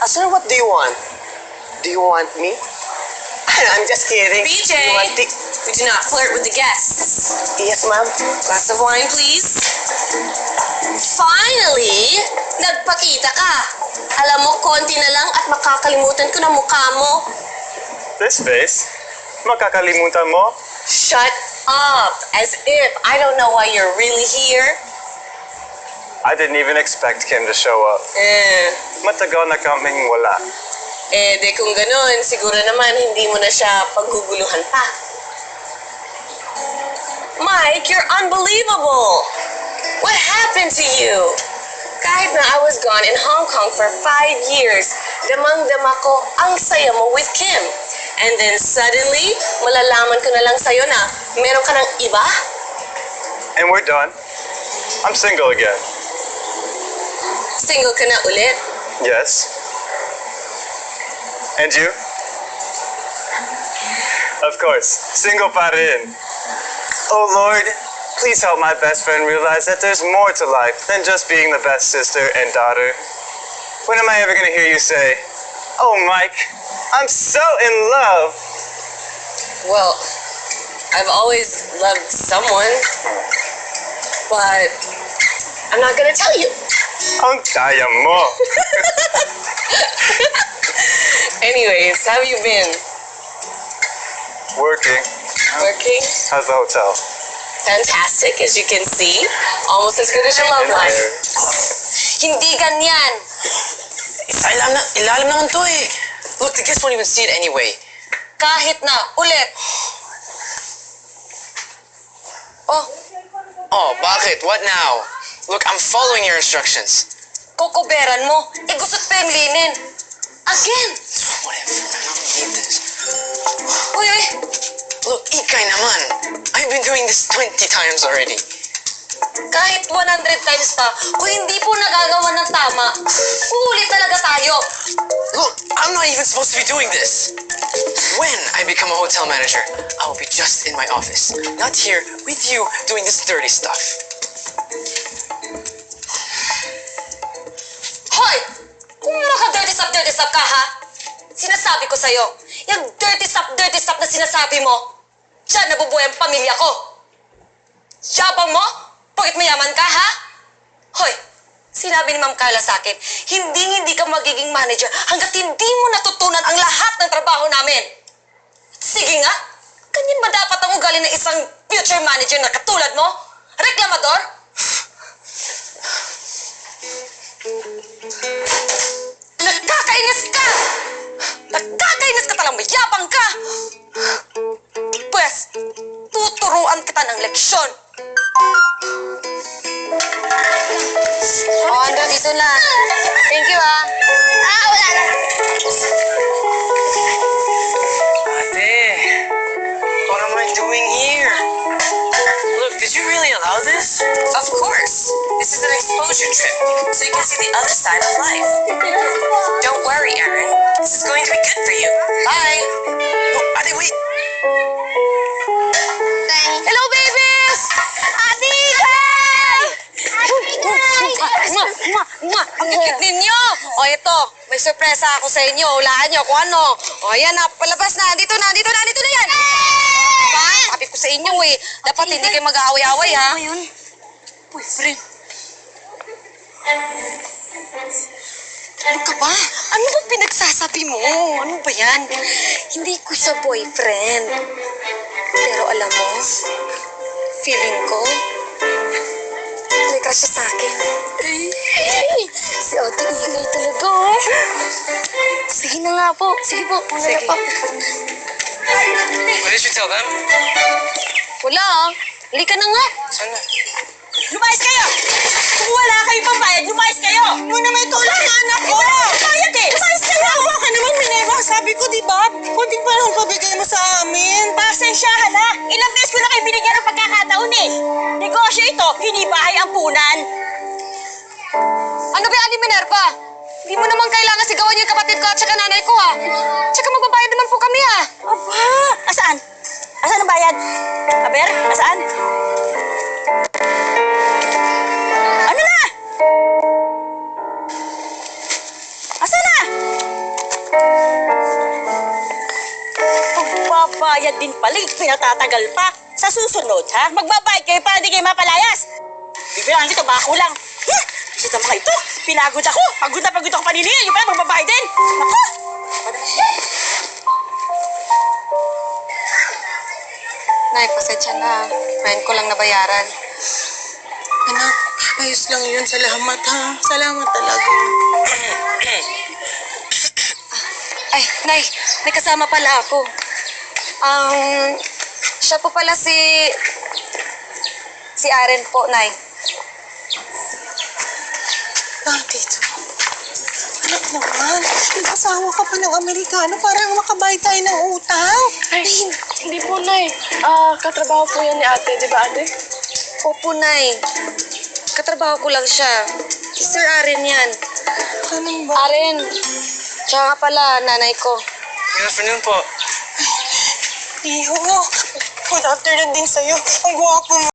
Sir, what do you want? Do you want me? I'm just kidding. BJ, You want we do not flirt with the guests. Yes, ma'am. Glass of wine, please. Finally, nagpakita ka. Alam mo, konti na lang at makakalimutan ko na mukha mo. This face? Makakalimutan mo? Shut up, as if I don't know why you're really here. I didn't even expect Kim to show up. Matagal na kaming wala. De kung ganun, siguro naman hindi mo na siya pagguguluhan pa. Mike, you're unbelievable! What happened to you? Kahit na I was gone in Hong Kong for 5 years, damang-dama ko ang saya mo with Kim. And then suddenly, malalaman ko na lang sa'yo na meron ka ng iba? And we're done. I'm single again. Single ka na ulit? Yes. And you? Of course, single pa rin. Oh Lord, please help my best friend realize that there's more to life than just being the best sister and daughter. When am I ever gonna hear you say, "Oh Mike, I'm so in love"? Well, I've always loved someone, but I'm not gonna tell you. Ang kaya mo. Anyways, how have you been? Working. Working? How's the hotel? Fantastic, as you can see. Almost as good as your love life. Hindi ganyan. Ilalim naman to eh. Look, the guests won't even see it anyway. Kahit na, ulit. Oh, bakit? What now? Look, I'm following your instructions. Kukuberan mo. Gusot pa yung linin. Again. Whatever, man. I don't need this. Uy. Look, ikay naman. I've been doing this 20 times already. Kahit 100 times pa, kung hindi po nagagawa ng tama, uulit talaga tayo. Look, I'm not even supposed to be doing this. When I become a hotel manager, I will be just in my office, not here with you doing this dirty stuff. Hoy! Kung dirty stop ka, ha? Sinasabi ko sa'yo, yung dirty stop na sinasabi mo, diyan nabubuhay ang pamilya ko. Yabang mo? Bakit mayaman ka, ha? Hoy, sinabi ni Ma'am Carla sa akin, hindi ka magiging manager hanggat hindi mo natutunan ang lahat ng trabaho namin. Sige nga, ganyan ba dapat ang ugali ng isang future manager na katulad mo? Reklamador? Nagkakainis ka! Nagkakainis ka talang mayabang ka! Pwes, tuturuan kita ng leksyon. Ando, dito na. Thank you, ah. Wala na. Ate, what am I doing here? Look, did you really allow this? Of course. This is an exposure trip, so you can see the other side of life. Don't worry, Aaron. This is going to be good for you. Bye. Oh, Ate, wait. Hello, babies! Ate! Hi! Ang cute ninyo! O, ito. May sorpresa ako sa inyo. Hulaan nyo kung ano. O, yan na. Palabas na. Dito na yan. Diba? Sabi ko sa inyo eh. Dapat hindi kayo mag-aaway-aaway, ha? Ano yun? Boyfriend. Ano ka ba? Ano bang pinagsasabi mo? Ano ba yan? Hindi ko siya boyfriend. Pero alam mo, feeling ko, may crush siya sa akin. Si Ate ingay talaga, oh. Sige na nga po. Sige po. Sige. Po. What did you tell them? Wala, ah. Halika na nga. Saan na? Lumayas kayo! Kung wala kayong pambayad, lumayas kayo! Muna may tulong na anak ko! Wala! Bayad eh! Lumayas kayo! Awa ka naman, Minerva. Sabi ko, di ba? Kunting pa lang pabigay mo sa amin. Pasensyahan na! Ilang beses ko na kayo binigyan ng pagkakataon eh! Negosyo ito, hindi bahay ang punan! Ano ba yan ni Minerva? Hindi mo naman kailangan sigawan yung kapatid ko at saka nanay ko, ha? Tsaka magbabayad naman po kami, ha? Aba! Asaan? Asaan ang bayad? Aber? Asaan? Ano na? Asa na? bayad din pala, pinatatagal pa. Sa susunod, ha? Magbabayad kayo para di kayo mapalayas. Bibilang dito, bako lang. Kita mga ito, pinagod ako. Pagod na pagod ako paniningin. Yung pala, magbabayad din. Naku! Nay, pasensya na. Rent ko lang nabayaran. Anak, ayos lang yun. Salamat ha. Salamat talaga. Ay, Nay, may kasama pala ako. Siya po pala si Aren po, Nay. Dito. Anak naman, nag-asawa ka pa ng Amerikano para makabayad tayo ng utang. Ay, hindi po, Nay. Katrabaho po yan ni ate, di ba, ate? Opo, Nay. Katrabaho ko lang siya. Si Sir Aren yan. Ganun ba? Aren, siya nga pala, nanay ko. Good afternoon po. Iho, good afternoon din sa'yo. Ang gwapo mo.